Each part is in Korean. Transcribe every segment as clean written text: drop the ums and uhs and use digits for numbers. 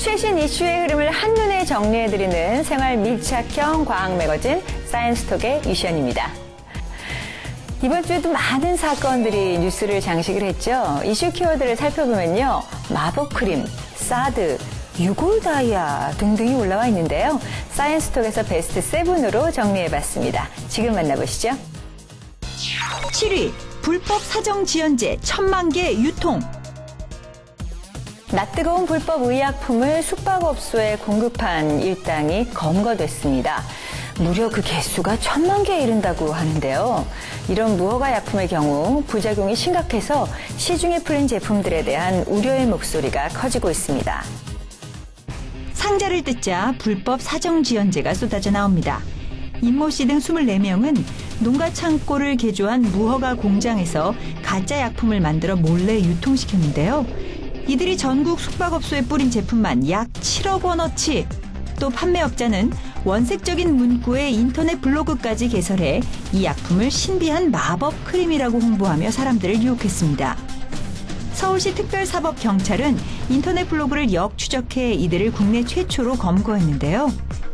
최신 이슈의 흐름을 한눈에 정리해드리는 생활 밀착형 과학 매거진 사이언스톡의 유시연입니다. 이번 주에도 많은 사건들이 뉴스를 장식을 했죠. 이슈 키워드를 살펴보면요. 마법크림, 사드, 유골다이아 등등이 올라와 있는데요. 사이언스톡에서 베스트 7으로 정리해봤습니다. 지금 만나보시죠. 7위, 불법 사정지연제 1000만 개 유통. 낯뜨거운 불법 의약품을 숙박업소에 공급한 일당이 검거됐습니다. 무려 그 개수가 1000만 개에 이른다고 하는데요. 이런 무허가 약품의 경우 부작용이 심각해서 시중에 풀린 제품들에 대한 우려의 목소리가 커지고 있습니다. 상자를 뜯자 불법 사정지연제가 쏟아져 나옵니다. 임모 씨 등 24명은 농가 창고를 개조한 무허가 공장에서 가짜 약품을 만들어 몰래 유통시켰는데요. 이들이 전국 숙박업소에 뿌린 제품만 약 7억 원어치. 또 판매업자는 원색적인 문구에 인터넷 블로그까지 개설해 이 약품을 신비한 마법 크림이라고 홍보하며 사람들을 유혹했습니다. 서울시 특별사법경찰은 인터넷 블로그를 역추적해 이들을 국내 최초로 검거했는데요.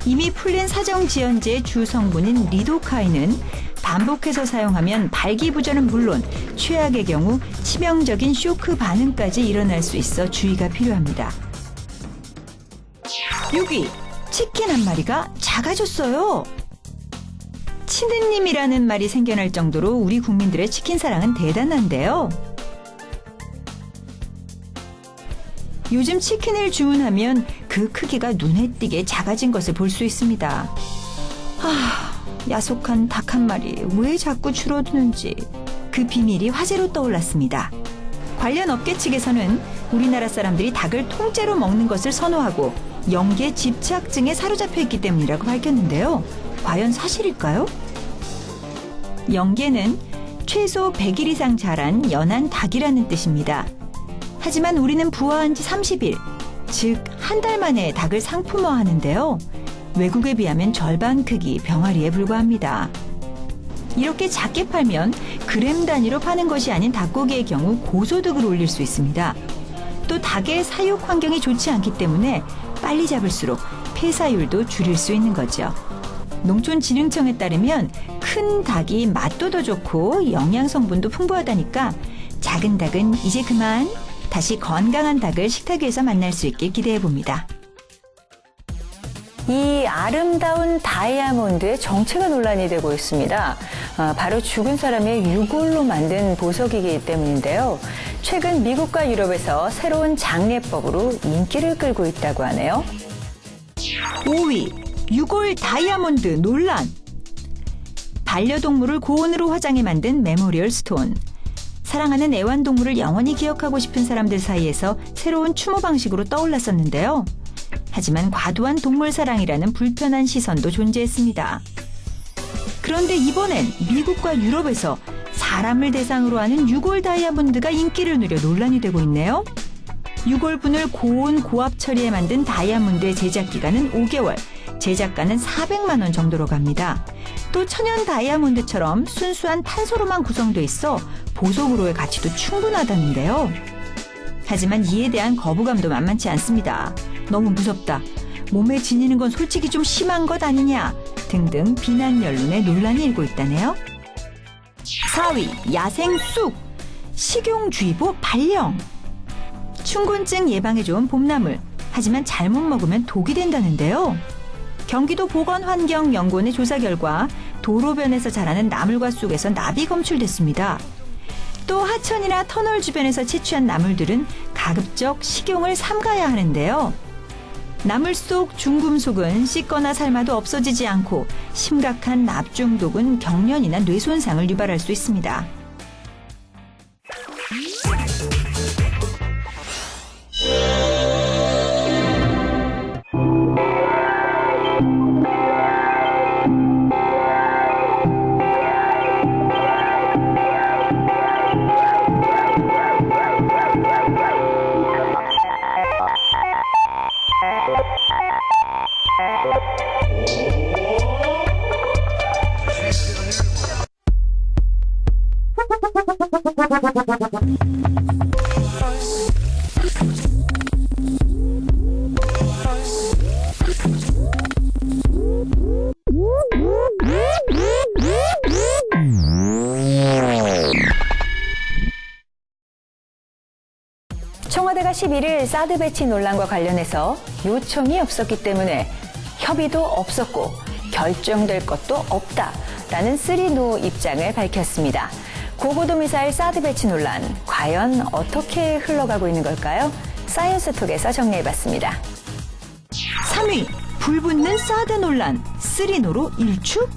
이미 풀린 사정지연제의 주 성분인 리도카인은 반복해서 사용하면 발기부전은 물론 최악의 경우 치명적인 쇼크 반응까지 일어날 수 있어 주의가 필요합니다. 6위, 치킨 한 마리가 작아졌어요. 치느님이라는 말이 생겨날 정도로 우리 국민들의 치킨 사랑은 대단한데요. 요즘 치킨을 주문하면 그 크기가 눈에 띄게 작아진 것을 볼 수 있습니다. 야속한 닭 한 마리 왜 자꾸 줄어드는지 그 비밀이 화제로 떠올랐습니다. 관련 업계 측에서는 우리나라 사람들이 닭을 통째로 먹는 것을 선호하고 연계 집착증에 사로잡혀 있기 때문이라고 밝혔는데요. 과연 사실일까요? 연계는 최소 100일 이상 자란 연한 닭이라는 뜻입니다. 하지만 우리는 부화한 지 30일, 즉 한 달 만에 닭을 상품화하는데요. 외국에 비하면 절반 크기 병아리에 불과합니다. 이렇게 작게 팔면 그램 단위로 파는 것이 아닌 닭고기의 경우 고소득을 올릴 수 있습니다. 또 닭의 사육 환경이 좋지 않기 때문에 빨리 잡을수록 폐사율도 줄일 수 있는 거죠. 농촌진흥청에 따르면 큰 닭이 맛도 더 좋고 영양 성분도 풍부하다니까 작은 닭은 이제 그만 다시 건강한 닭을 식탁 위에서 만날 수 있길 기대해봅니다. 이 아름다운 다이아몬드의 정체가 논란이 되고 있습니다. 바로 죽은 사람의 유골로 만든 보석이기 때문인데요. 최근 미국과 유럽에서 새로운 장례법으로 인기를 끌고 있다고 하네요. 5위, 유골 다이아몬드 논란. 반려동물을 고온으로 화장해 만든 메모리얼 스톤. 사랑하는 애완동물을 영원히 기억하고 싶은 사람들 사이에서 새로운 추모 방식으로 떠올랐었는데요. 하지만 과도한 동물 사랑이라는 불편한 시선도 존재했습니다. 그런데 이번엔 미국과 유럽에서 사람을 대상으로 하는 유골 다이아몬드가 인기를 누려 논란이 되고 있네요. 유골분을 고온 고압 처리해 만든 다이아몬드의 제작 기간은 5개월, 제작가는 400만 원 정도로 갑니다. 또 천연 다이아몬드처럼 순수한 탄소로만 구성돼 있어 보석으로의 가치도 충분하다는데요. 하지만 이에 대한 거부감도 만만치 않습니다. 너무 무섭다. 몸에 지니는 건 솔직히 좀 심한 것 아니냐 등등 비난 여론에 논란이 일고 있다네요. 4위, 야생 쑥. 식용주의보 발령. 충곤증 예방에 좋은 봄나물. 하지만 잘못 먹으면 독이 된다는데요. 경기도 보건환경연구원의 조사 결과 도로변에서 자라는 나물과 쑥에서 납이 검출됐습니다. 또 하천이나 터널 주변에서 채취한 나물들은 가급적 식용을 삼가야 하는데요. 나물 속 중금속은 씻거나 삶아도 없어지지 않고 심각한 납 중독은 경련이나 뇌 손상을 유발할 수 있습니다. 청와대가 11일 사드 배치 논란과 관련해서 요청이 없었기 때문에 협의도 없었고 결정될 것도 없다라는 3NO 입장을 밝혔습니다. 고고도 미사일 사드 배치 논란, 과연 어떻게 흘러가고 있는 걸까요? 사이언스톡에서 정리해봤습니다. 3위, 불붙는 사드 논란, 3NO로 일축?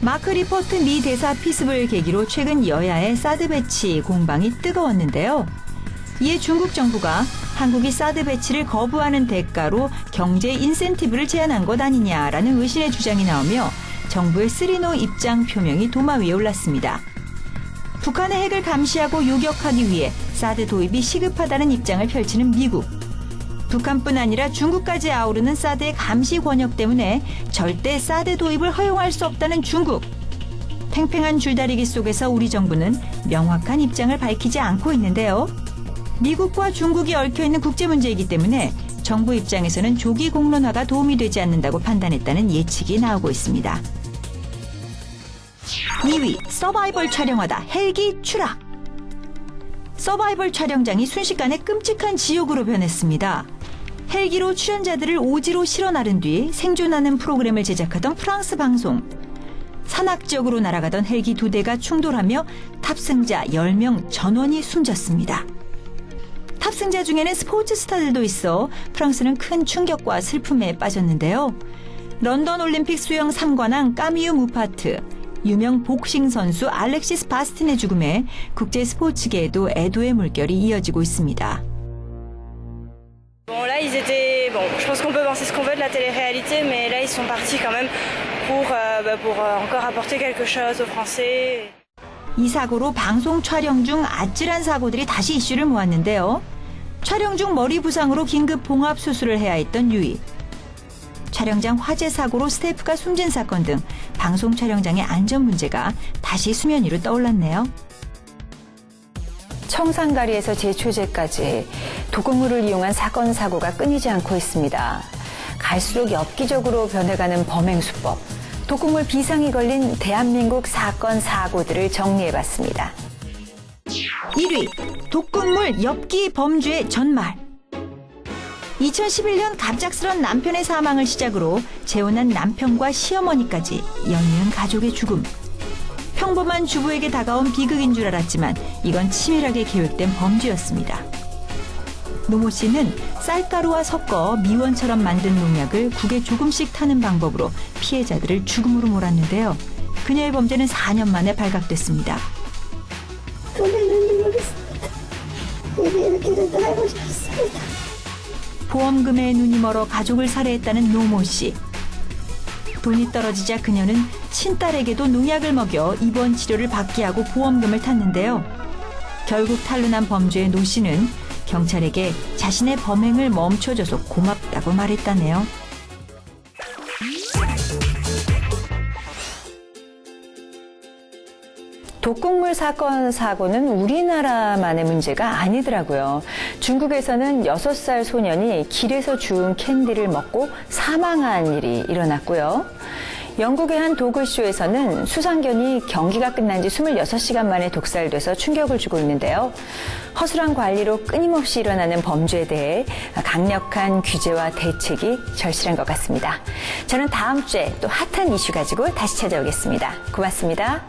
마크 리포트 미 대사 피습을 계기로 최근 여야의 사드 배치 공방이 뜨거웠는데요. 이에 중국 정부가 한국이 사드 배치를 거부하는 대가로 경제 인센티브를 제한한 것 아니냐라는 의심의 주장이 나오며 정부의 3NO 입장 표명이 도마 위에 올랐습니다. 북한의 핵을 감시하고 요격하기 위해 사드 도입이 시급하다는 입장을 펼치는 미국. 북한뿐 아니라 중국까지 아우르는 사드의 감시 권역 때문에 절대 사드 도입을 허용할 수 없다는 중국. 팽팽한 줄다리기 속에서 우리 정부는 명확한 입장을 밝히지 않고 있는데요. 미국과 중국이 얽혀있는 국제 문제이기 때문에 정부 입장에서는 조기 공론화가 도움이 되지 않는다고 판단했다는 예측이 나오고 있습니다. 2위, 서바이벌 촬영하다 헬기 추락. 서바이벌 촬영장이 순식간에 끔찍한 지옥으로 변했습니다. 헬기로 출연자들을 오지로 실어 나른 뒤 생존하는 프로그램을 제작하던 프랑스 방송. 산악지역으로 날아가던 헬기 2대가 충돌하며 탑승자 10명 전원이 숨졌습니다. 탑승자 중에는 스포츠 스타들도 있어 프랑스는 큰 충격과 슬픔에 빠졌는데요. 런던 올림픽 수영 3관왕 까미유 무파트, 유명 복싱 선수 알렉시스 바스틴의 죽음에 국제 스포츠계에도 애도의 물결이 이어지고 있습니다. Bon, là, ils étaient. Bon, je pense qu'on peut penser ce qu'on veut de la télé-réalité, mais là, ils sont partis quand même pour encore apporter quelque chose aux Français. 이 사고로 방송 촬영 중 아찔한 사고들이 다시 이슈를 모았는데요. 촬영 중 머리 부상으로 긴급 봉합 수술을 해야 했던 유이. 촬영장 화재 사고로 스태프가 숨진 사건 등 방송 촬영장의 안전 문제가 다시 수면 위로 떠올랐네요. 청산가리에서 제초제까지 도곡물을 이용한 사건 사고가 끊이지 않고 있습니다. 갈수록 엽기적으로 변해가는 범행 수법. 도곡물 비상이 걸린 대한민국 사건 사고들을 정리해봤습니다. 1위, 독극물 엽기 범죄의 전말. 2011년 갑작스런 남편의 사망을 시작으로 재혼한 남편과 시어머니까지 연이은 가족의 죽음. 평범한 주부에게 다가온 비극인 줄 알았지만 이건 치밀하게 계획된 범죄였습니다. 노모 씨는 쌀가루와 섞어 미원처럼 만든 농약을 국에 조금씩 타는 방법으로 피해자들을 죽음으로 몰았는데요. 그녀의 범죄는 4년 만에 발각됐습니다. 보험금에 눈이 멀어 가족을 살해했다는 노모 씨. 돈이 떨어지자 그녀는 친딸에게도 농약을 먹여 입원 치료를 받게 하고 보험금을 탔는데요. 결국 탄로난 범죄의 노 씨는 경찰에게 자신의 범행을 멈춰줘서 고맙다고 말했다네요. 독극물 사건 사고는 우리나라만의 문제가 아니더라고요. 중국에서는 6살 소년이 길에서 주운 캔디를 먹고 사망한 일이 일어났고요. 영국의 한 도그쇼에서는 수상견이 경기가 끝난 지 26시간 만에 독살돼서 충격을 주고 있는데요. 허술한 관리로 끊임없이 일어나는 범죄에 대해 강력한 규제와 대책이 절실한 것 같습니다. 저는 다음 주에 또 핫한 이슈 가지고 다시 찾아오겠습니다. 고맙습니다.